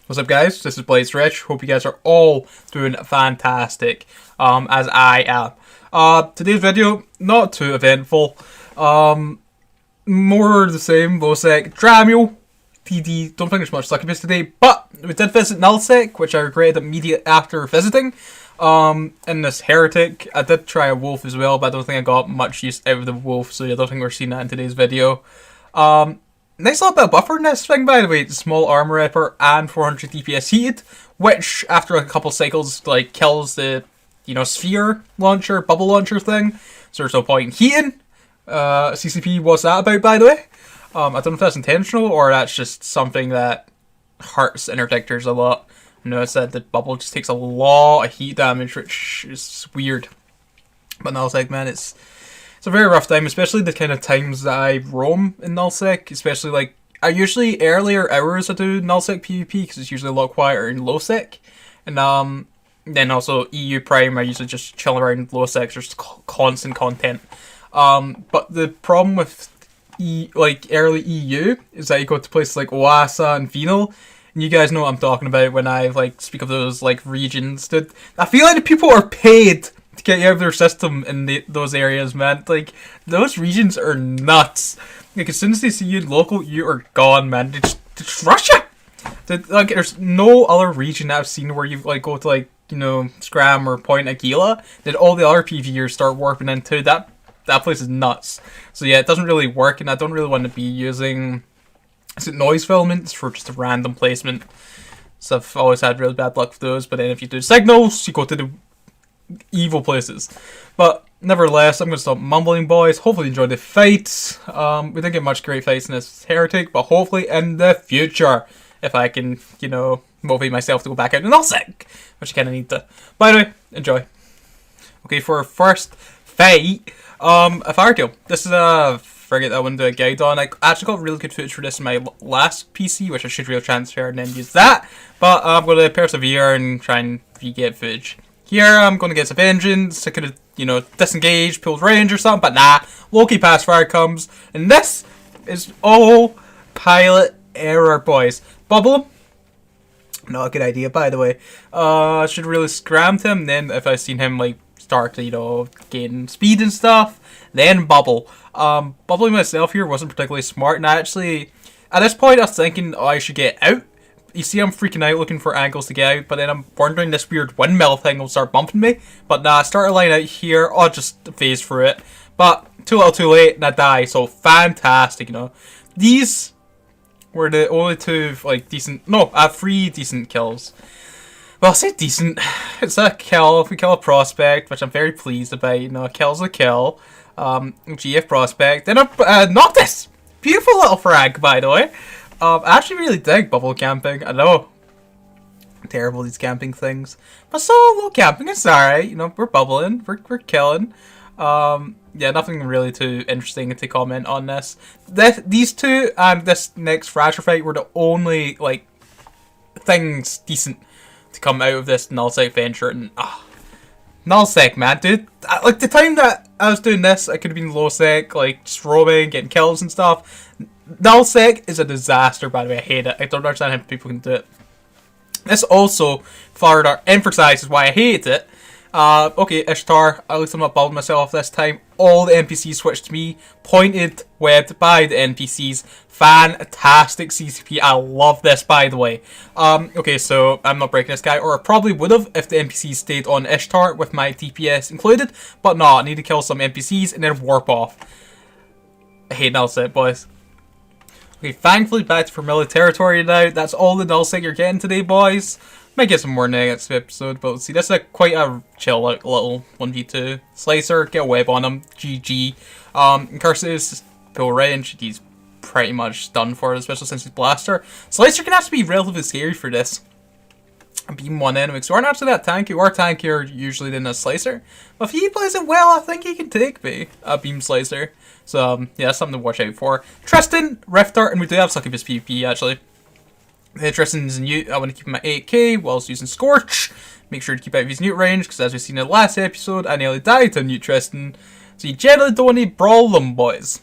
What's up, guys? This is Blaze Rich. Hope you guys are all doing fantastic, as I am. Today's video, not too eventful. More the same, low sec, Dramio, TD, don't think there's much succubus today, but we did visit nullsec, which I regretted immediately after visiting. In this heretic, I did try a wolf as well, but I don't think I got much use out of the wolf, so I don't think we're seeing that in today's video. Nice little bit of buffer in this thing, by the way. It's small armor ripper and 400 DPS heated, which after a couple cycles like kills the sphere launcher, bubble launcher thing. So there's no point in heating. CCP, what's that about, by the way? I don't know if that's intentional or that's just something that hurts interdictors a lot. I noticed that the bubble just takes a lot of heat damage, which is weird. But nullsec, man, it's a very rough time, especially the kind of times that I roam in nullsec. Especially like I usually earlier hours I do nullsec PvP because it's usually a lot quieter in lowsec, and then also EU Prime I usually just chill around lowsec. There's constant content. But the problem with early EU is that you go to places like Oasa and Venal. And you guys know what I'm talking about when I speak of those regions. Dude, I feel like the people are paid to get you out of their system in those areas, man. Those regions are nuts. As soon as they see you local, you are gone, man. They just rush you. There's no other region I've seen where you go to Scram or Point Aquila that all the other PvEers start warping into. That place is nuts. So yeah, it doesn't really work, and I don't really want to be using noise filaments for just a random placement. So I've always had really bad luck with those. But then if you do signals, you go to the evil places. But nevertheless, I'm going to stop mumbling, boys. Hopefully you enjoyed the fights. We didn't get much great fights in this heretic, but hopefully in the future, if I can, motivate myself to go back out in nullsec, which I kind of need to. By the way, enjoy. Okay, for our first fight, a fire kill. This is a frigate that I want to do a guide on. I actually got really good footage for this in my last PC, which I should really transfer and then use that. But I'm going to persevere and try and re-get footage. Here, I'm going to get some vengeance. I could have, disengaged, pulled range or something, but nah. Low-key pass fire comes. And this is all pilot error, boys. Bubble. Not a good idea, by the way. I should really scram him. Then, if I seen him, start to, gain speed and stuff, then bubble. Bubbling myself here wasn't particularly smart. And I actually, at this point, I was thinking, I should get out. You see, I'm freaking out looking for angles to get out, but then I'm wondering this weird windmill thing will start bumping me. But nah, start a line out here, I'll just phase through it. But too little too late, and I die, so fantastic, These were the only two, decent, no, I have 3 decent kills. Well, I say decent, it's a kill, if we kill a prospect, which I'm very pleased about, a kill's a kill. GF prospect, then a Noctis! Beautiful little frag, by the way. I actually really dig bubble camping. I know, terrible these camping things, but solo camping is alright. We're bubbling, we're killing. Yeah, nothing really too interesting to comment on this. These two and this next Thrasher fight were the only things decent to come out of this nullsec venture, and nullsec, man, dude. The time that I was doing this, I could have been low sec, just roaming, getting kills and stuff. Nullsec is a disaster, by the way. I hate it. I don't understand how people can do it. This also further emphasizes why I hate it. Okay, Ishtar, at least I'm not bubbling myself this time. All the NPCs switched to me. Pointed, webbed by the NPCs. Fantastic CCP. I love this, by the way. Okay, so I'm not breaking this guy, or I probably would have if the NPCs stayed on Ishtar with my DPS included. But no, I need to kill some NPCs and then warp off. I hate nullsec, boys. Okay, thankfully back to familiar territory now. That's all the nullsec you're getting today, boys. Might get some more next episode, but see, this is quite a chill little 1v2. Slicer, get a web on him, GG. Curses, pull range, he's pretty much done for it, especially since he's blaster. Slicer can actually be relatively scary for this. Beam one enemy, because we aren't actually that tanky. We are tankier usually than a Slicer. But if he plays it well, I think he can take me. A Beam Slicer. So, yeah, that's something to watch out for. Tristan, Rifter, and we do have succubus PvP, actually. Tristan's Newt, I want to keep him at 8k whilst using Scorch. Make sure to keep out of his Newt range, because as we've seen in the last episode, I nearly died to Newt Tristan. So you generally don't want to brawl them, boys.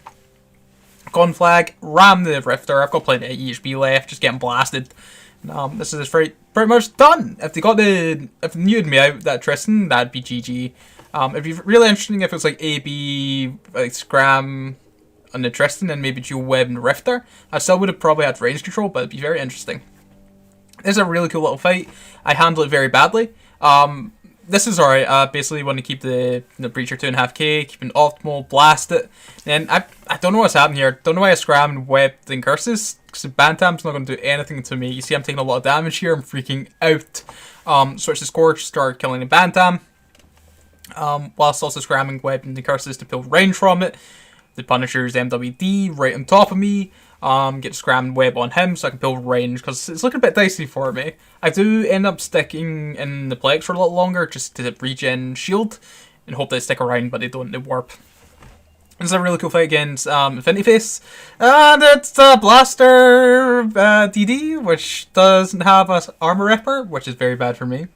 Conflag, ram the Rifter. I've got plenty of EHB left, just getting blasted. This is pretty much done. If they neutered me out that Tristan, that'd be GG. It'd be really interesting if it was like AB, like Scram on the Tristan and maybe dual web and Rifter. I still would have probably had range control, but it'd be very interesting. This is a really cool little fight. I handle it very badly. This is alright. Basically want to keep the Breacher 2.5k, keep an optimal, blast it. And I don't know what's happening here. Don't know why I Scram and web the curses, because the Bantam's not going to do anything to me. You see I'm taking a lot of damage here. I'm freaking out. Switch the Scorch, start killing the Bantam. Whilst also Scramming web and the curses to pull range from it. The Punisher's MWD right on top of me. Get Scram web on him so I can build range, because it's looking a bit dicey for me. I do end up sticking in the Plex for a little longer just to regen shield and hope they stick around, but they don't, they warp. This is a really cool fight against Infinity Face. And it's a Blaster DD, which doesn't have a Armor Ripper, which is very bad for me.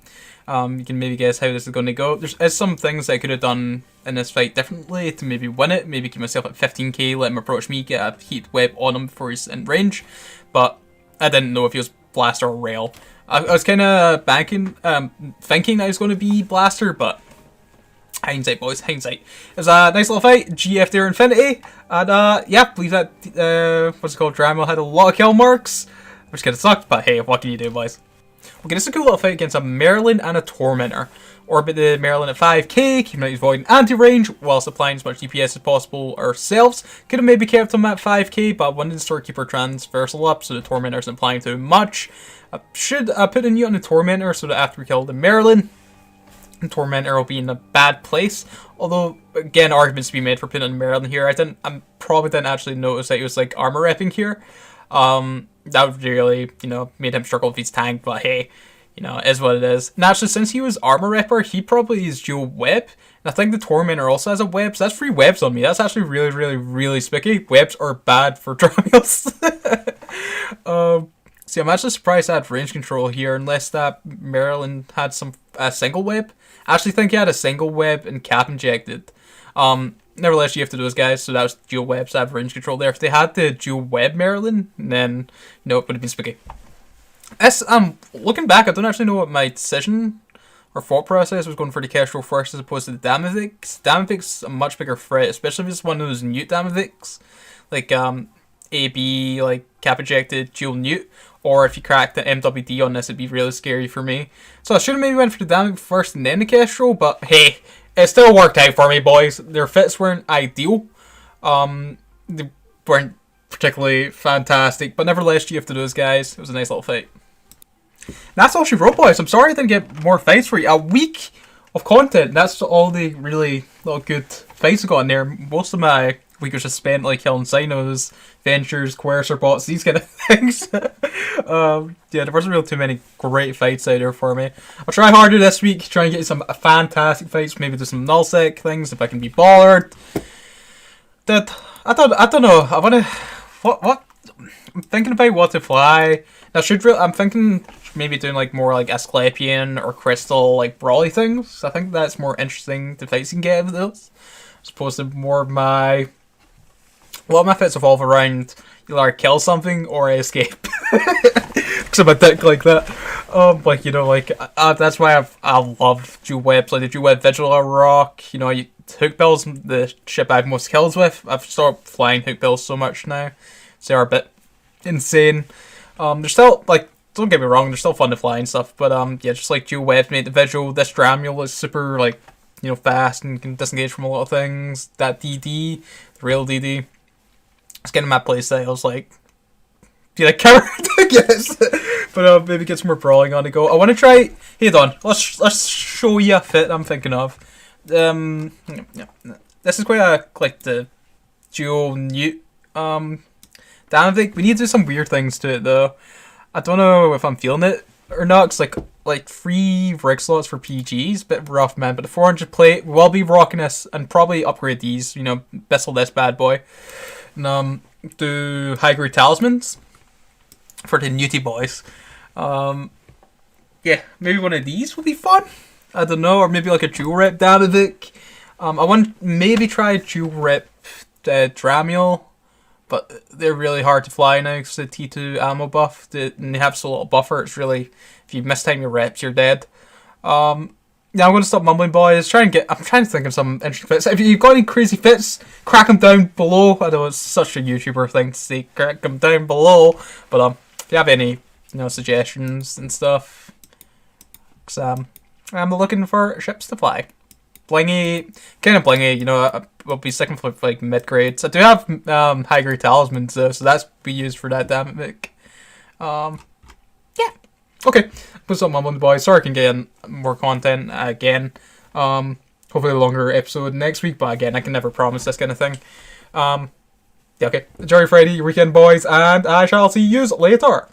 You can maybe guess how this is going to go. There's some things I could have done in this fight differently to maybe win it. Maybe keep myself at 15k, let him approach me, get a heat web on him before he's in range. But I didn't know if he was Blaster or Rail. I was kind of thinking that he was going to be Blaster, but hindsight, boys, hindsight. It was a nice little fight. GF there, Infinity. And yeah, believe that, what's it called, Drama had a lot of kill marks, which kind of sucked, but hey, what can you do, boys? Okay, this is a cool little fight against a Merlin and a Tormentor. Orbit the Merlin at 5k, keeping out his void and anti-range, whilst applying as much DPS as possible ourselves. Could have maybe kept him at 5k, but I wanted to start keep our transversal up so the Tormentor isn't applying too much. I should put a newt on the Tormentor so that after we kill the Merlin, the Tormentor will be in a bad place. Although, again, arguments to be made for putting on Merlin here. I probably didn't actually notice that he was like armor repping here. That would really, you know, made him struggle with his tank, but hey, you know, it is what it is. And actually, since he was armor repper, he probably is dual web. And I think the Tormentor also has a web, so that's 3 webs on me. That's actually really, really, really spiky. Webs are bad for Dramiels. See, I'm actually surprised I had range control here, unless that Merlin had a single web. I actually think he had a single web and cap injected. Nevertheless, you have to do those guys, so that was dual webs. I have range control there. If they had the dual web Merlin, then no, it would have been spiky. Looking back, I don't actually know what my decision or thought process was going for the Kestrel first as opposed to the Damavix. Damavix a much bigger threat, especially if it's one of those newt Damavix, like AB, like cap ejected dual newt, or if you cracked the MWD on this, it'd be really scary for me. So I should have maybe went for the Damavix first and then the Kestrel, but hey, it still worked out for me, boys. Their fits weren't ideal. They weren't particularly fantastic, but nevertheless, you have to do those guys. It was a nice little fight. And that's all she wrote, boys. I'm sorry I didn't get more fights for you. A week of content. That's all the really little good fights I got in there. Most of my week was just spent like killing Sinos, Ventures, Coercer bots, these kind of things. Yeah, there wasn't really too many great fights out there for me. I'll try harder this week, try and get some fantastic fights, maybe do some nullsec things if I can be bothered. I don't know. I wanna what I'm thinking about what to fly. Now I'm thinking maybe doing like more like Asclepian or Crystal like brawly things. I think that's more interesting the fights you can get out of those. As opposed to more of my a lot of my fits evolve around either kill something or escape. Because I'm a dick like that. Like, you know, like, that's why I love dual webs, like the dual web Vigil or Rock. You know, Hook Bills, the ship I have most kills with. I've stopped flying Hook Bills so much now. So they're a bit insane. They're still, like, don't get me wrong, they're still fun to fly and stuff. But, yeah, just like dual webs made the Vigil. This Dramiel is super, like, you know, fast and can disengage from a lot of things. That DD, the real DD. It's getting my playstyle, like, be like covered, I guess. But maybe get some more brawling on the go. I want to try. Hold on, let's show you a fit I'm thinking of. Yeah, this is quite a like the dual newt. Damavik. We need to do some weird things to it though. I don't know if I'm feeling it or not. It's like 3 rig slots for PGs, bit rough, man. But the 400 plate will be rocking this and probably upgrade these. You know, bissel this bad boy. And do high grade talismans for the newty boys. Yeah, maybe one of these would be fun. I don't know, or maybe like a dual rep Damavik. I want maybe try a dual rep Dramiel, but they're really hard to fly now because the T2 ammo buff. And they have so little buffer. It's really, if you mistime your reps, you're dead. Yeah, I'm going to stop mumbling, boys. I'm trying to think of some interesting fits. If you've got any crazy fits, crack them down below. I know it's such a YouTuber thing to say, crack them down below. But if you have any, suggestions and stuff, because I'm looking for ships to fly. Blingy, kind of blingy. I'll be sticking with like mid grades. I do have high grade talismans though, so that's be used for that damage. Yeah. Okay. Put something on the boys. Sorry I can get in more content again. Hopefully a longer episode next week, but again, I can never promise this kind of thing. Yeah, okay. Enjoy your Friday, your weekend, boys, and I shall see you later.